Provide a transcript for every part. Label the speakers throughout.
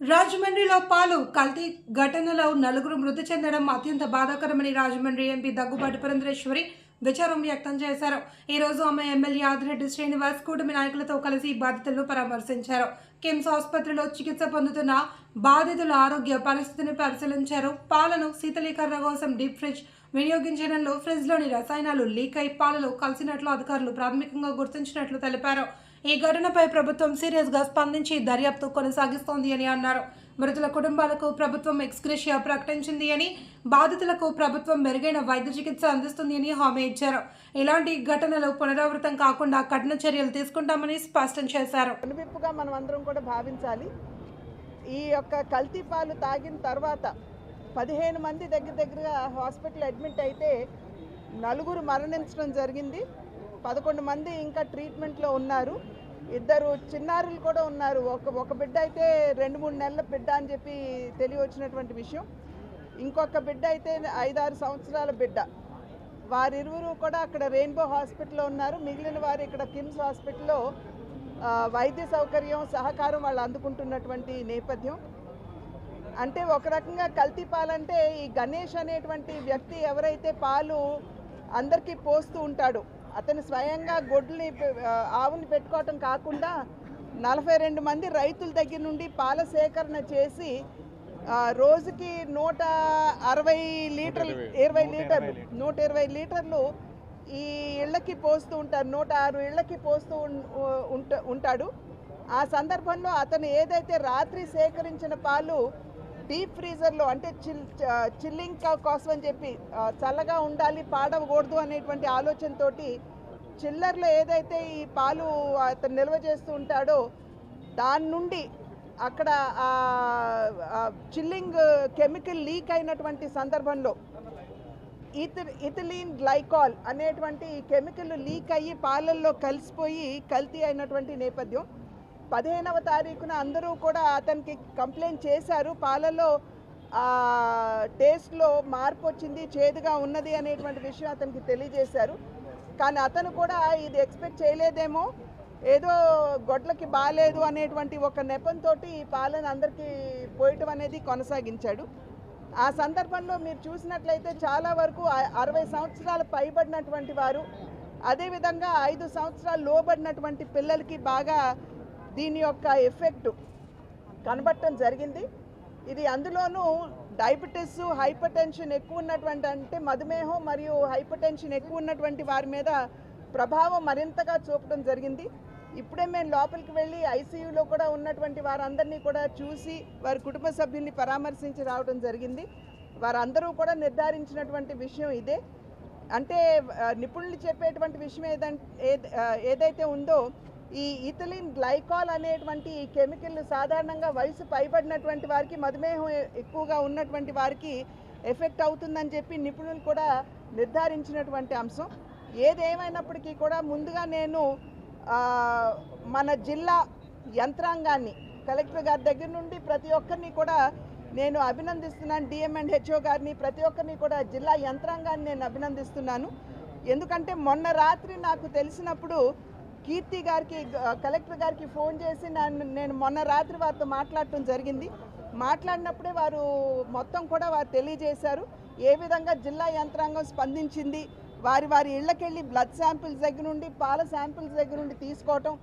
Speaker 1: రాజమండ్రిలో పాలు కల్తీ ఘటనలో నలుగురు మృతి చెందడం అత్యంత బాధాకరమని రాజమండ్రి ఎంపీ దగ్గుబాటి పురంధరేశ్వరి విచారం వ్యక్తం చేశారు. ఈ రోజు ఆమె ఎమ్మెల్యే ఆదిరెడ్డి శ్రీనివాస్ కూటమి నాయకులతో కలిసి బాధితులను పరామర్శించారు. కిమ్స్ ఆసుపత్రిలో చికిత్స పొందుతున్న బాధితుల ఆరోగ్య పరిస్థితిని పరిశీలించారు. పాలను శీతలీకరణ కోసం డీప్ ఫ్రిడ్జ్ వినియోగించడంలో ఫ్రిడ్జ్లోని రసాయనాలు లీక్ అయి పాలలో కలిసినట్లు అధికారులు ప్రాథమికంగా గుర్తించినట్లు తెలిపారు. ఈ ఘటనపై ప్రభుత్వం సీరియస్గా స్పందించి దర్యాప్తు కొనసాగిస్తోంది అని అన్నారు. మృతుల కుటుంబాలకు ప్రభుత్వం ఎక్స్గ్రేషియా ప్రకటించింది అని, బాధితులకు ప్రభుత్వం మెరుగైన వైద్య చికిత్స అందిస్తుంది అని హామీ ఇచ్చారు. ఇలాంటి ఘటనలు పునరావృతం కాకుండా కఠిన చర్యలు తీసుకుంటామని స్పష్టం చేశారు.
Speaker 2: కనువిప్పుగా మనం అందరం కూడా భావించాలి. ఈ యొక్క కల్తీ పాలు తాగిన తర్వాత 15 మంది దగ్గరగా హాస్పిటల్ అడ్మిట్ అయితే నలుగురు మరణించడం జరిగింది. 11 మంది ఇంకా ట్రీట్మెంట్లో ఉన్నారు. 2 చిన్నారులు కూడా ఉన్నారు. ఒక బిడ్డ అయితే 2-3 నెలల బిడ్డ అని చెప్పి తెలియవచ్చినటువంటి విషయం. ఇంకొక బిడ్డ అయితే 5-6 సంవత్సరాల బిడ్డ. వారిరువురు కూడా అక్కడ రెయిన్బో హాస్పిటల్లో ఉన్నారు. మిగిలిన వారు ఇక్కడ కిమ్స్ హాస్పిటల్లో వైద్య సౌకర్యం సహకారం వాళ్ళు అందుకుంటున్నటువంటి నేపథ్యం. అంటే ఒక రకంగా కల్తీ పాలంటే ఈ గణేష్ అనేటువంటి వ్యక్తి ఎవరైతే పాలు అందరికీ పోస్తూ ఉంటాడో అతను స్వయంగా గొడ్లని ఆవుని పెట్టుకోవటం కాకుండా 42 మంది రైతుల దగ్గర నుండి పాల సేకరణ చేసి రోజుకి 120 లీటర్లు ఈ ఇళ్ళకి పోస్తూ ఉంటారు. 106 ఇళ్ళకి పోస్తూ ఉంటాడు. ఆ సందర్భంలో అతను ఏదైతే రాత్రి సేకరించిన పాలు డీప్ ఫ్రీజర్లో అంటే చిల్లింగ్ కోసం అని చెప్పి చల్లగా ఉండాలి, పాడవకూడదు అనేటువంటి ఆలోచనతోటి చిల్లర్లో ఏదైతే ఈ పాలు అతను నిల్వ చేస్తూ ఉంటాడో దాని నుండి అక్కడ చిల్లింగ్ కెమికల్ లీక్ అయినటువంటి సందర్భంలో ఇథిలీన్ గ్లైకాల్ అనేటువంటి ఈ కెమికల్ లీక్ అయ్యి పాలల్లో కలిసిపోయి కల్తీ అయినటువంటి నేపథ్యం. 15వ తారీఖున అందరూ కూడా అతనికి కంప్లైంట్ చేశారు. పాలలో టేస్ట్లో మార్పు వచ్చింది, చేదుగా ఉన్నది అనేటువంటి విషయం అతనికి తెలియజేశారు. కానీ అతను కూడా ఇది ఎక్స్పెక్ట్ చేయలేదేమో, ఏదో గొడ్లకి బాగాలేదు అనేటువంటి ఒక నెపంతో ఈ పాలను అందరికీ పోయటం అనేది కొనసాగించాడు. ఆ సందర్భంలో మీరు చూసినట్లయితే చాలా వరకు 60 సంవత్సరాలు పైబడినటువంటి వారు, అదేవిధంగా 5 సంవత్సరాలు లోబడినటువంటి పిల్లలకి బాగా దీని యొక్క ఎఫెక్ట్ కనబడటం జరిగింది. ఇది అందులోనూ డయాబెటీస్, హైపర్ టెన్షన్ ఎక్కువ ఉన్నటువంటి అంటే మధుమేహం మరియు హైపర్ టెన్షన్ ఎక్కువ ఉన్నటువంటి వారి మీద ప్రభావం మరింతగా చూపడం జరిగింది. ఇప్పుడే మేము లోపలికి వెళ్ళి ఐసీయూలో కూడా ఉన్నటువంటి వారందరినీ కూడా చూసి వారి కుటుంబ సభ్యుల్ని పరామర్శించి రావడం జరిగింది. వారందరూ కూడా నిర్ధారించినటువంటి విషయం ఇదే. అంటే నిపుణులు చెప్పేటువంటి విషయం ఏదైతే ఉందో ఈ ఇథిలీన్ గ్లైకాల్ అనేటువంటి ఈ కెమికల్ సాధారణంగా వయసు పైబడినటువంటి వారికి, మధుమేహం ఎక్కువగా ఉన్నటువంటి వారికి ఎఫెక్ట్ అవుతుందని చెప్పి నిపుణులు కూడా నిర్ధారించినటువంటి అంశం. ఏదేమైనప్పటికీ కూడా ముందుగా నేను మన జిల్లా యంత్రాంగాన్ని, కలెక్టర్ గారి దగ్గర నుండి ప్రతి ఒక్కరిని కూడా నేను అభినందిస్తున్నాను. డిఎం అండ్ హెచ్ఓ గారిని, ప్రతి ఒక్కరిని కూడా జిల్లా యంత్రాంగాన్ని నేను అభినందిస్తున్నాను. ఎందుకంటే మొన్న రాత్రి నాకు తెలిసినప్పుడు కీర్తి గారికి, కలెక్టర్ గారికి ఫోన్ చేసి నేను మొన్న రాత్రి వారితో మాట్లాడటం జరిగింది. మాట్లాడినప్పుడే వారు మొత్తం కూడా వారు తెలియజేశారు ఏ విధంగా జిల్లా యంత్రాంగం స్పందించింది. వారి ఇళ్ళకెళ్ళి బ్లడ్ శాంపిల్స్ దగ్గర నుండి, పాల శాంపిల్స్ దగ్గర నుండి తీసుకోవటం,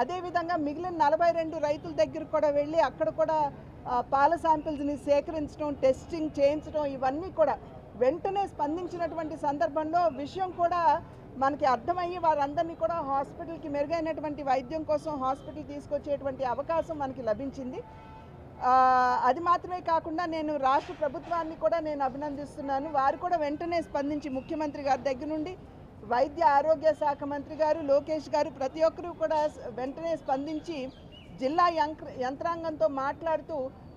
Speaker 2: అదేవిధంగా మిగిలిన 42 రైతుల దగ్గర కూడా వెళ్ళి అక్కడ కూడా పాల శాంపిల్స్ని సేకరించడం, టెస్టింగ్ చేయించడం, ఇవన్నీ కూడా వెంటనే స్పందించినటువంటి సందర్భంలో విషయం కూడా మనకి అర్థమయ్యి వారందరినీ కూడా హాస్పిటల్కి మెరుగైనటువంటి వైద్యం కోసం హాస్పిటల్ తీసుకొచ్చేటువంటి అవకాశం మనకి లభించింది. అది మాత్రమే కాకుండా నేను రాష్ట్ర ప్రభుత్వాన్ని కూడా నేను అభినందిస్తున్నాను. వారు కూడా వెంటనే స్పందించి ముఖ్యమంత్రి గారి దగ్గర నుండి వైద్య ఆరోగ్య శాఖ మంత్రి గారు లోకేష్ గారు ప్రతి ఒక్కరూ కూడా వెంటనే స్పందించి జిల్లా యంత్రాంగంతో మాట్లాడుతూ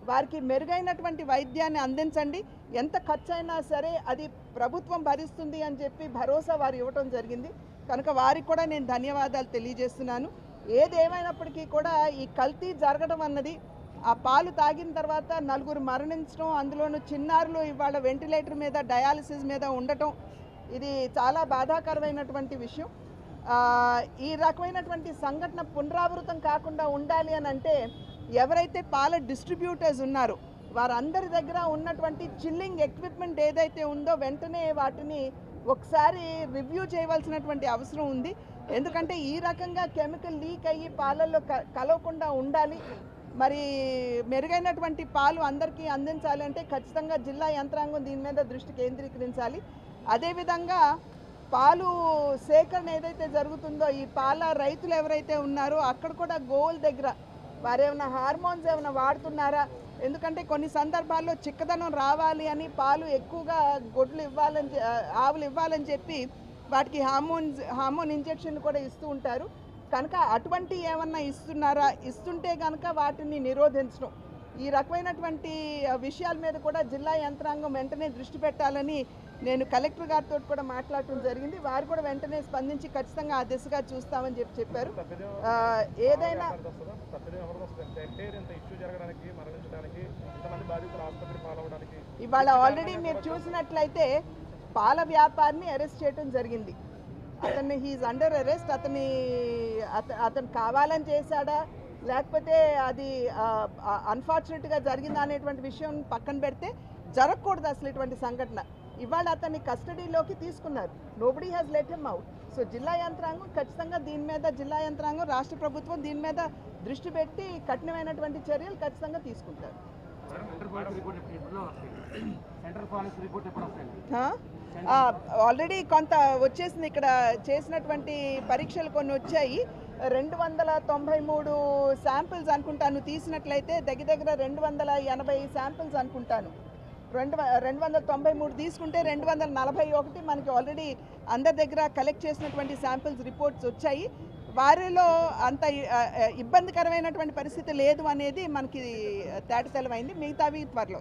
Speaker 2: వారికి మెరుగైనటువంటి వైద్యాన్ని అందించండి, ఎంత ఖర్చు అయినా సరే అది ప్రభుత్వం భరిస్తుంది అని చెప్పి భరోసా వారు ఇవ్వటం జరిగింది. కనుక వారికి కూడా నేను ధన్యవాదాలు తెలియజేస్తున్నాను. ఏదేమైనప్పటికీ కూడా ఈ కల్తీ జరగడం అన్నది, ఆ పాలు తాగిన తర్వాత నలుగురు మరణించడం, అందులోనూ చిన్నారులు ఇవాళ వెంటిలేటర్ మీద, డయాలసిస్ మీద ఉండటం, ఇది చాలా బాధాకరమైనటువంటి విషయం. ఈ రకమైనటువంటి సంఘటన పునరావృతం కాకుండా ఉండాలి అని అంటే ఎవరైతే పాల డిస్ట్రిబ్యూటర్స్ ఉన్నారో వారందరి దగ్గర ఉన్నటువంటి చిల్లింగ్ ఎక్విప్మెంట్ ఏదైతే ఉందో వెంటనే వాటిని ఒకసారి రివ్యూ చేయవలసినటువంటి అవసరం ఉంది. ఎందుకంటే ఈ రకంగా కెమికల్ లీక్ అయ్యి పాలల్లో కలవకుండా ఉండాలి, మరి మెరుగైనటువంటి పాలు అందరికీ అందించాలి అంటే ఖచ్చితంగా జిల్లా యంత్రాంగం దీని మీద దృష్టి కేంద్రీకరించాలి. అదేవిధంగా పాలు సేకరణ ఏదైతే జరుగుతుందో ఈ పాల రైతులు ఎవరైతే ఉన్నారో అక్కడ కూడా గోవుల దగ్గర వారు ఏమైనా హార్మోన్స్ ఏమైనా వాడుతున్నారా, ఎందుకంటే కొన్ని సందర్భాల్లో చిక్కదనం రావాలి అని పాలు ఎక్కువగా గొడ్లు ఇవ్వాలని ఆవులు ఇవ్వాలని చెప్పి వాటికి హార్మోన్ ఇంజెక్షన్లు కూడా ఇస్తూ ఉంటారు. కనుక అటువంటి ఏమన్నా ఇస్తున్నారా, ఇస్తుంటే కనుక వాటిని నిరోధించడం, ఈ రకమైనటువంటి విషయాల మీద కూడా జిల్లా యంత్రాంగం వెంటనే దృష్టి పెట్టాలని నేను కలెక్టర్ గారితో కూడా మాట్లాడటం జరిగింది. వారు కూడా వెంటనే స్పందించి ఖచ్చితంగా ఆ దిశగా చూస్తామని చెప్పారు. ఏదైనా ఇవాళ ఆల్రెడీ మీరు చూసినట్లయితే పాల వ్యాపారిని అరెస్ట్ చేయడం జరిగింది. అతన్ని హీఈస్ అండర్ అరెస్ట్. అతను కావాలని చేశాడా లేకపోతే అది అన్ఫార్చునేట్గా జరిగిందా అనేటువంటి విషయం పక్కన పెడితే జరగకూడదు అసలు ఇటువంటి సంఘటన. ఇవాళ అతన్ని కస్టడీలోకి తీసుకున్నారు. Nobody has let him out. So జిల్లా యంత్రాంగం ఖచ్చితంగా దీని మీద జిల్లా యంత్రాంగం రాష్ట్ర ప్రభుత్వం దీని మీద దృష్టి పెట్టి కఠినమైనటువంటి చర్యలు ఖచ్చితంగా తీసుకుంటారు. ఆల్రెడీ కొంత వచ్చేసింది. ఇక్కడ చేసినటువంటి పరీక్షలు కొన్ని వచ్చాయి. 293 శాంపిల్స్ అనుకుంటాను తీసినట్లయితే దగ్గర 280 శాంపిల్స్ అనుకుంటాను. 293 తీసుకుంటే 241 మనకి ఆల్రెడీ అందరి దగ్గర కలెక్ట్ చేసినటువంటి శాంపిల్స్ రిపోర్ట్స్ వచ్చాయి. వారిలో అంత ఇబ్బందికరమైనటువంటి పరిస్థితి లేదు అనేది మనకి తేటతెల్లమైంది. మిగతావి త్వరలో